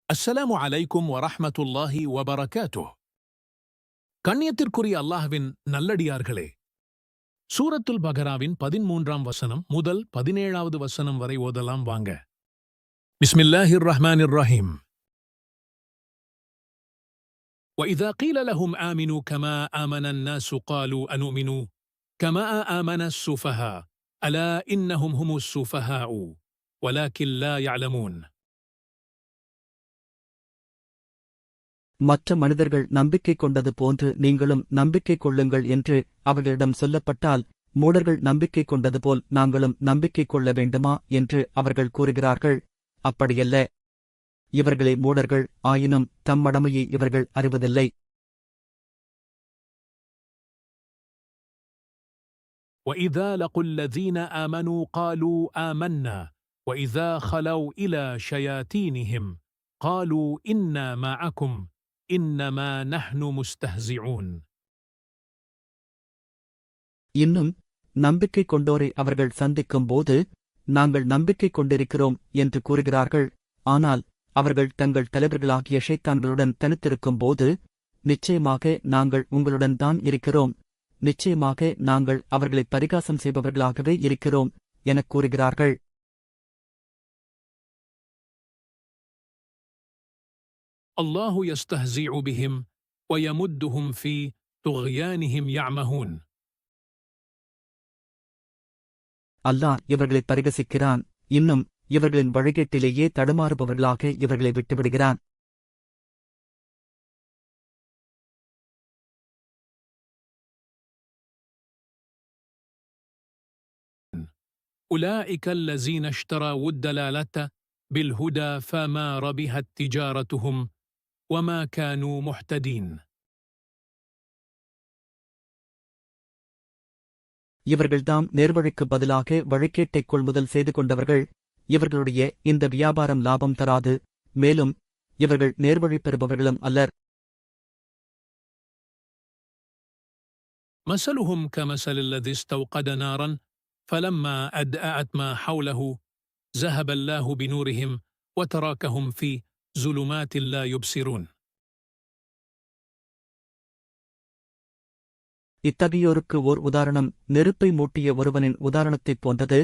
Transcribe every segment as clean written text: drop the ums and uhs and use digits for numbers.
அஸ்ஸலாமு அலைக்கும் வரஹ்மத்துல்லாஹி வபரகாத்துஹ். கண்ணியத்திற்குரிய அல்லாஹ்வின் நல்லடியார்களே, சூரத்துல் பகராவின் 13ஆம் வசனம் முதல் 17வது வசனம் வரை ஓதலாம் வாங்க. பிஸ்மில்லாஹிர் ரஹ்மானிர் ரஹீம். وَإِذَا قِيلَ لَهُمْ آمِنُوا كَمَا آمَنَ النَّاسُ قَالُوا أَنُؤْمِنُ كَمَا آمَنَ السُّفَهَاءُ أَلَا إِنَّهُمْ هُمُ السُّفَهَاءُ وَلَكِنْ لَا يَعْلَمُونَ. மற்ற மனிதர்கள் நம்பிக்கை கொண்டது போன்று நீங்களும் நம்பிக்கை கொள்ளுங்கள் என்று அவர்களிடம் சொல்லப்பட்டால், மூடர்கள் நம்பிக்கை கொண்டது போல் நாங்களும் நம்பிக்கை கொள்ள வேண்டுமா என்று அவர்கள் கூறுகிறார்கள். அப்படியல்ல. இவர்களே மூடர்கள், ஆயினும் தம் மடமையை இவர்கள் அறிவதில்லை. وَإِذَا لَقُوا الَّذِينَ آمَنُوا قَالُوا آمَنَّا وَإِذَا خَلَوْا إِلَى شَيَاطِينِهِمْ قَالُوا إِنَّا مَعَكُمْ إِنَّمَا نَحْنُ مُسْتَهْزِئُونَ. இன்னும் நம்பிக்கை கொண்டோரை அவர்கள் சந்திக்கும் போது, நாங்கள் நம்பிக்கை கொண்டிருக்கிறோம் என்று கூறுகிறார்கள். ஆனால் அவர்கள் தங்கள் தலைவர்களாகிய ஷைத்தான்களுடன் தனித்திருக்கும் போது, நிச்சயமாக நாங்கள் உங்களுடன் தான் இருக்கிறோம், நிச்சயமாக நாங்கள் அவர்களை பரிகாசம் செய்பவர்களாகவே இருக்கிறோம் எனக் கூறுகிறார்கள். الله يستهزئ بهم ويمدهم في طغيانهم يعمهون. அல்லாஹ் இவர்களை பரிகசிக்கிறான், இன்னும் இவர்களின் வழிகேட்டிலேயே தடுமாறுபவர்களாக இவர்களை விட்டுவிடுகிறான். أولئك الذين اشتروا الضلالة بالهدى فما ربحت تجارتهم وما كانوا مهتدين. இவர்கள்தாம் நேர்வழிக்கு பதிலாக வழிகேட்டைக் கொள்முதல் செய்து கொண்டவர்கள். இவர்களுடைய இந்த வியாபாரம் லாபம் தராது, மேலும் இவர்கள் நேர்வழி பெறுபவர்களும் அல்லர். مثلهم كمثل الذي استوقد نارا فلما أضاءت ما حوله ذهب الله بنورهم وتركهم في ظلمات لا يبصرون. இத்தகையோருக்கு ஓர் உதாரணம் நெருப்பை மூட்டிய ஒருவனின் உதாரணத்தைப் போன்றது.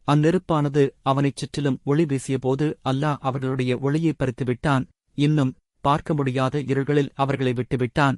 அந்நெருப்பானது அவனைச் சுற்றிலும் ஒளி வீசியபோது அல்லாஹ் அவர்களுடைய ஒளியை பறித்துவிட்டான், இன்னும் பார்க்க முடியாத இருள்களில் அவர்களை விட்டுவிட்டான்.